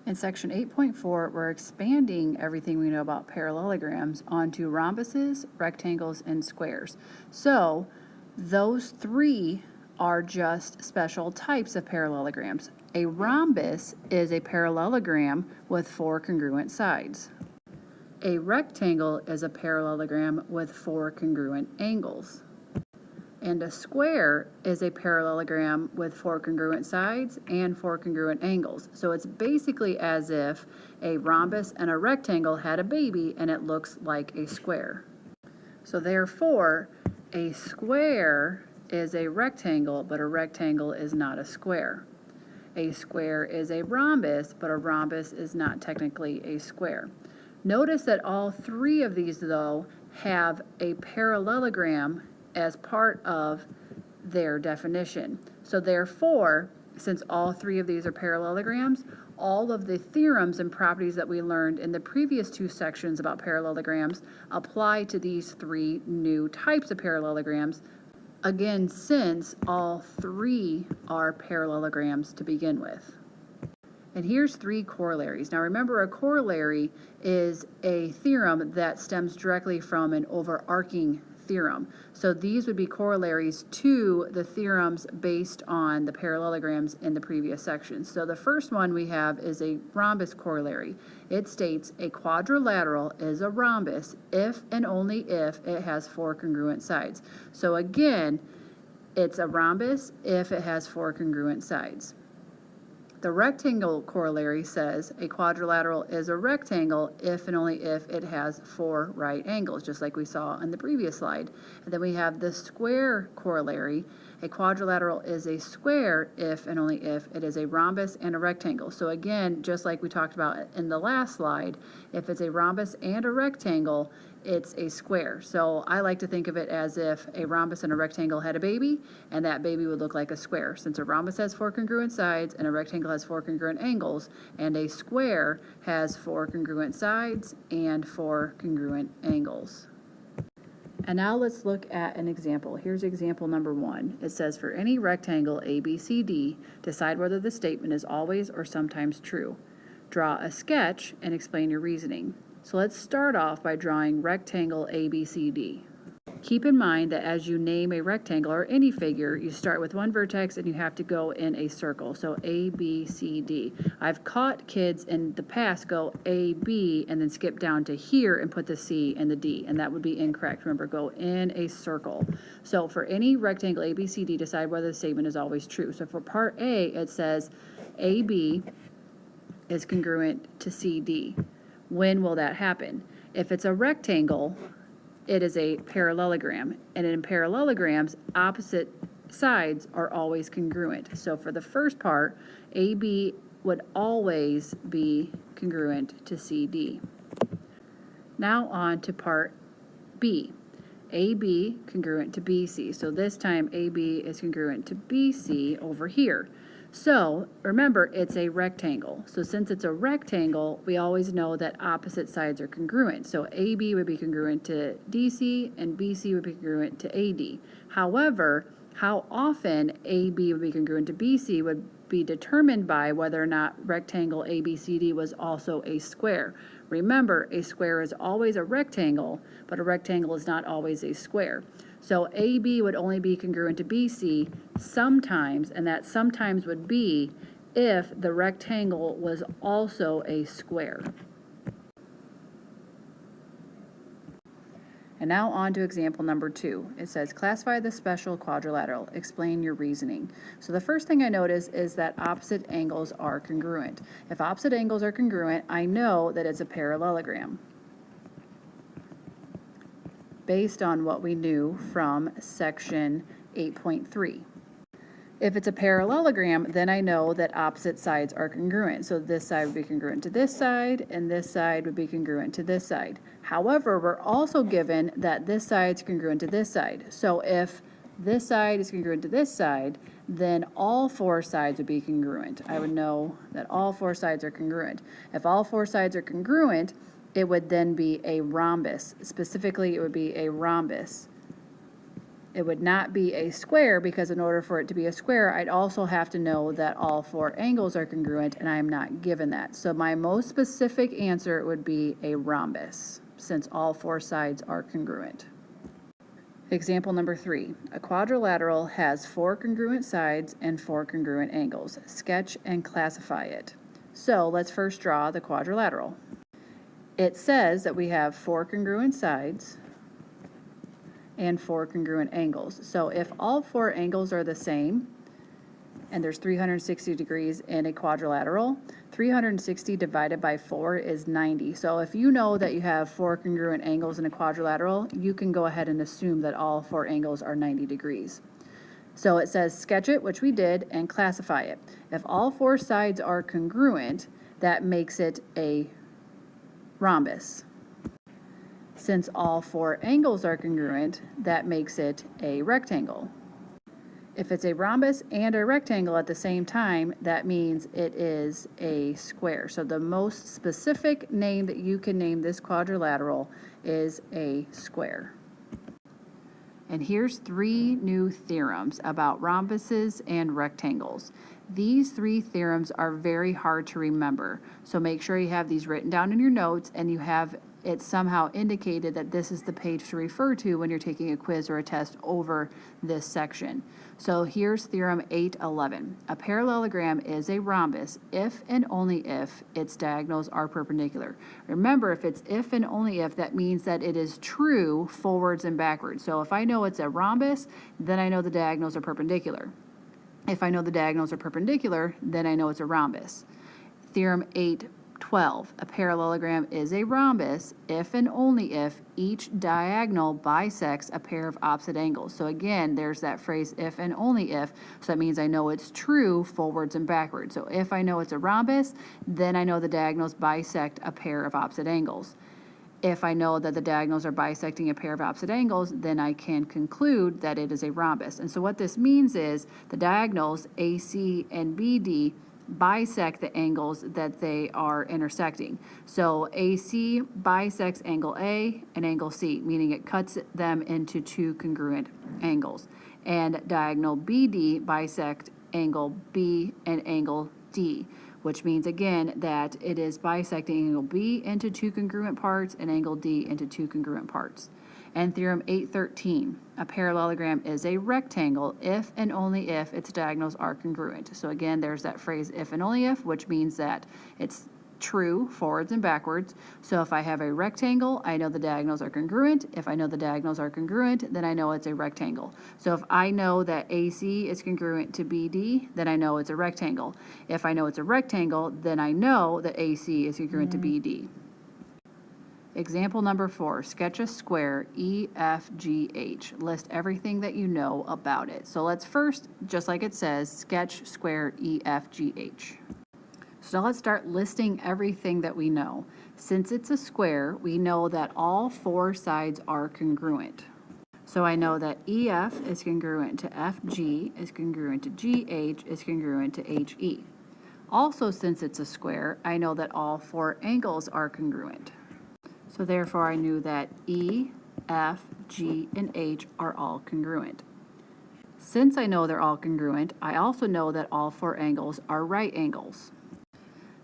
In section 8.4, we're expanding everything we know about parallelograms onto rhombuses, rectangles, and squares. So those three are just special types of parallelograms. A rhombus is a parallelogram with four congruent sides. A rectangle is a parallelogram with four congruent angles. And a square is a parallelogram with four congruent sides and four congruent angles. So it's basically as if a rhombus and a rectangle had a baby and it looks like a square. So therefore, a square is a rectangle, but a rectangle is not a square. A square is a rhombus, but a rhombus is not technically a square. Notice that all three of these, though, have a parallelogram as part of their definition. So therefore, since all three of these are parallelograms, all of the theorems and properties that we learned in the previous two sections about parallelograms apply to these three new types of parallelograms. Again, since all three are parallelograms to begin with. And here's three corollaries. Now remember, a corollary is a theorem that stems directly from an overarching theorem. So these would be corollaries to the theorems based on the parallelograms in the previous sections. So the first one we have is a rhombus corollary. It states a quadrilateral is a rhombus if and only if it has four congruent sides. So again, it's a rhombus if it has four congruent sides. The rectangle corollary says a quadrilateral is a rectangle if and only if it has four right angles, just like we saw on the previous slide. And then we have the square corollary. A quadrilateral is a square if and only if it is a rhombus and a rectangle. So again, just like we talked about in the last slide, if it's a rhombus and a rectangle, it's a square. So I like to think of it as if a rhombus and a rectangle had a baby, and that baby would look like a square. Since a rhombus has four congruent sides and a rectangle has four congruent angles, and a square has four congruent sides and four congruent angles. And now let's look at an example. Here's example number 1. It says, for any rectangle ABCD, decide whether the statement is always or sometimes true. Draw a sketch and explain your reasoning. So let's start off by drawing rectangle ABCD. Keep in mind that as you name a rectangle or any figure, you start with one vertex and you have to go in a circle. So A, B, C, D. I've caught kids in the past go A, B, and then skip down to here and put the C and the D, and that would be incorrect. Remember, go in a circle. So for any rectangle A, B, C, D, decide whether the statement is always true. So for part A, it says AB is congruent to CD. When will that happen? If it's a rectangle, it is a parallelogram, and in parallelograms, opposite sides are always congruent. So for the first part, AB would always be congruent to CD. Now on to part B. AB congruent to BC. So this time AB is congruent to BC over here. So remember, it's a rectangle. So since it's a rectangle, we always know that opposite sides are congruent. So AB would be congruent to DC and BC would be congruent to AD. However, how often AB would be congruent to BC would be determined by whether or not rectangle ABCD was also a square. Remember, a square is always a rectangle, but a rectangle is not always a square. So AB would only be congruent to BC sometimes, and that sometimes would be if the rectangle was also a square. And now on to example number 2. It says, classify the special quadrilateral. Explain your reasoning. So the first thing I notice is that opposite angles are congruent. If opposite angles are congruent, I know that it's a parallelogram, based on what we knew from section 8.3. If it's a parallelogram, then I know that opposite sides are congruent. So this side would be congruent to this side, and this side would be congruent to this side. However, we're also given that this side's congruent to this side. So if this side is congruent to this side, then all four sides would be congruent. I would know that all four sides are congruent. If all four sides are congruent, it would then be a rhombus. Specifically, it would be a rhombus. It would not be a square because in order for it to be a square, I'd also have to know that all four angles are congruent, and I'm not given that. So my most specific answer would be a rhombus, since all four sides are congruent. Example number 3. A quadrilateral has 4 congruent sides and 4 congruent angles. Sketch and classify it. So let's first draw the quadrilateral. It says that we have 4 congruent sides and 4 congruent angles. So if all 4 angles are the same, and there's 360 degrees in a quadrilateral, 360 divided by 4 is 90. So if you know that you have 4 congruent angles in a quadrilateral, you can go ahead and assume that all 4 angles are 90 degrees. So it says sketch it, which we did, and classify it. If all 4 sides are congruent, that makes it a rhombus. Since all 4 angles are congruent, that makes it a rectangle. If it's a rhombus and a rectangle at the same time, that means it is a square. So the most specific name that you can name this quadrilateral is a square. And here's 3 new theorems about rhombuses and rectangles. These 3 theorems are very hard to remember, so make sure you have these written down in your notes and you have it somehow indicated that this is the page to refer to when you're taking a quiz or a test over this section. So here's theorem 811. A parallelogram is a rhombus if and only if its diagonals are perpendicular. Remember, if it's if and only if, that means that it is true forwards and backwards. So if I know it's a rhombus, then I know the diagonals are perpendicular. If I know the diagonals are perpendicular, then I know it's a rhombus. Theorem 812. A parallelogram is a rhombus if and only if each diagonal bisects a pair of opposite angles. So again, there's that phrase if and only if, so that means I know it's true forwards and backwards. So if I know it's a rhombus, then I know the diagonals bisect a pair of opposite angles. If I know that the diagonals are bisecting a pair of opposite angles, then I can conclude that it is a rhombus. And so what this means is the diagonals AC and BD bisect the angles that they are intersecting. So AC bisects angle A and angle C, meaning it cuts them into 2 congruent angles. And diagonal BD bisect angle B and angle D, which means again that it is bisecting angle B into 2 congruent parts and angle D into 2 congruent parts. And theorem 813, a parallelogram is a rectangle if and only if its diagonals are congruent. So again, there's that phrase if and only if, which means that it's true forwards and backwards. So if I have a rectangle, I know the diagonals are congruent. If I know the diagonals are congruent, then I know it's a rectangle. So if I know that AC is congruent to BD, then I know it's a rectangle. If I know it's a rectangle, then I know that AC is congruent to BD. Example number 4, sketch a square EFGH. List everything that you know about it. So let's first, just like it says, sketch square EFGH. So now let's start listing everything that we know. Since it's a square, we know that all 4 sides are congruent. So I know that EF is congruent to FG, is congruent to GH, is congruent to HE. Also, since it's a square, I know that all 4 angles are congruent. So therefore, I knew that E, F, G, and H are all congruent. Since I know they're all congruent, I also know that all 4 angles are right angles.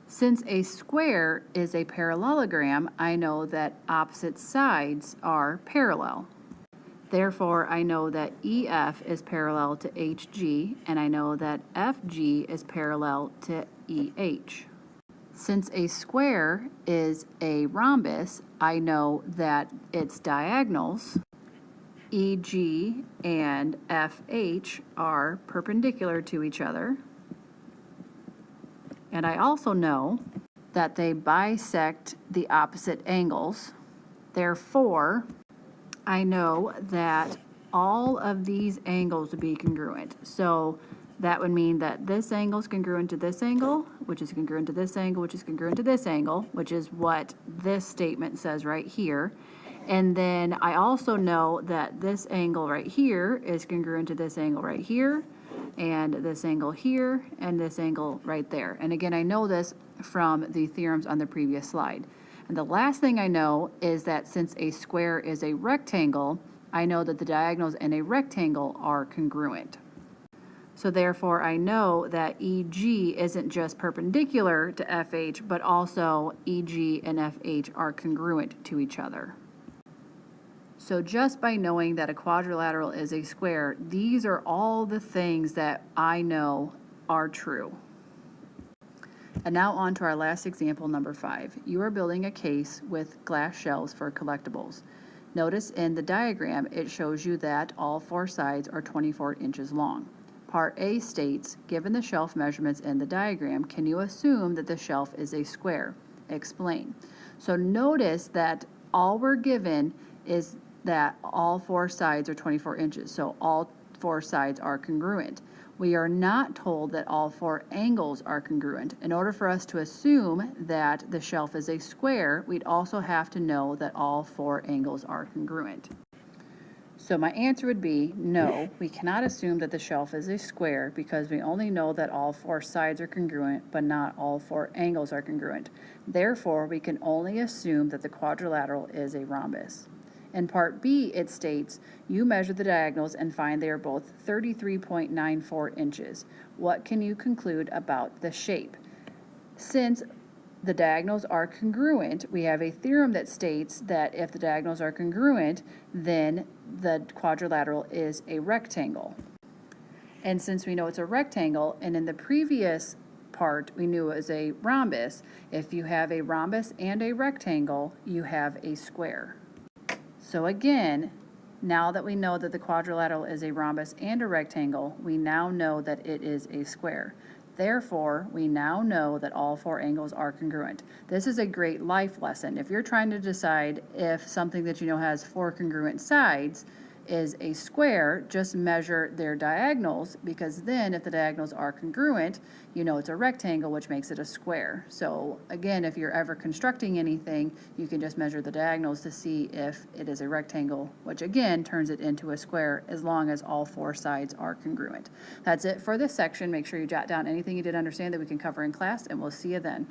Since a square is a parallelogram, I know that opposite sides are parallel. Therefore, I know that EF is parallel to HG, and I know that FG is parallel to EH. Since a square is a rhombus, I know that its diagonals, EG and FH, are perpendicular to each other. And I also know that they bisect the opposite angles. Therefore, I know that all of these angles would be congruent. So that would mean that this angle is congruent to this angle, which is congruent to this angle, which is congruent to this angle, which is what this statement says right here. And then I also know that this angle right here is congruent to this angle right here, and this angle here, and this angle right there. And again, I know this from the theorems on the previous slide. And the last thing I know is that since a square is a rectangle, I know that the diagonals in a rectangle are congruent. So therefore, I know that EG isn't just perpendicular to FH, but also EG and FH are congruent to each other. So just by knowing that a quadrilateral is a square, these are all the things that I know are true. And now on to our last example, number 5. You are building a case with glass shelves for collectibles. Notice in the diagram, it shows you that all 4 sides are 24 inches long. Part A states, given the shelf measurements in the diagram, can you assume that the shelf is a square? Explain. So notice that all we're given is that all 4 sides are 24 inches, so all 4 sides are congruent. We are not told that all 4 angles are congruent. In order for us to assume that the shelf is a square, we'd also have to know that all 4 angles are congruent. So my answer would be no, we cannot assume that the shelf is a square because we only know that all 4 sides are congruent, but not all 4 angles are congruent. Therefore, we can only assume that the quadrilateral is a rhombus. In part B, it states, you measure the diagonals and find they are both 33.94 inches. What can you conclude about the shape? Since the diagonals are congruent, we have a theorem that states that if the diagonals are congruent, then the quadrilateral is a rectangle. And since we know it's a rectangle, and in the previous part we knew it was a rhombus, if you have a rhombus and a rectangle, you have a square. So again, now that we know that the quadrilateral is a rhombus and a rectangle, we now know that it is a square. Therefore, we now know that all 4 angles are congruent. This is a great life lesson. If you're trying to decide if something that you know has 4 congruent sides is a square, just measure their diagonals, because then if the diagonals are congruent, you know it's a rectangle, which makes it a square. So again, if you're ever constructing anything, you can just measure the diagonals to see if it is a rectangle, which again turns it into a square as long as all 4 sides are congruent. That's it for this section. Make sure you jot down anything you did understand that we can cover in class, and we'll see you then.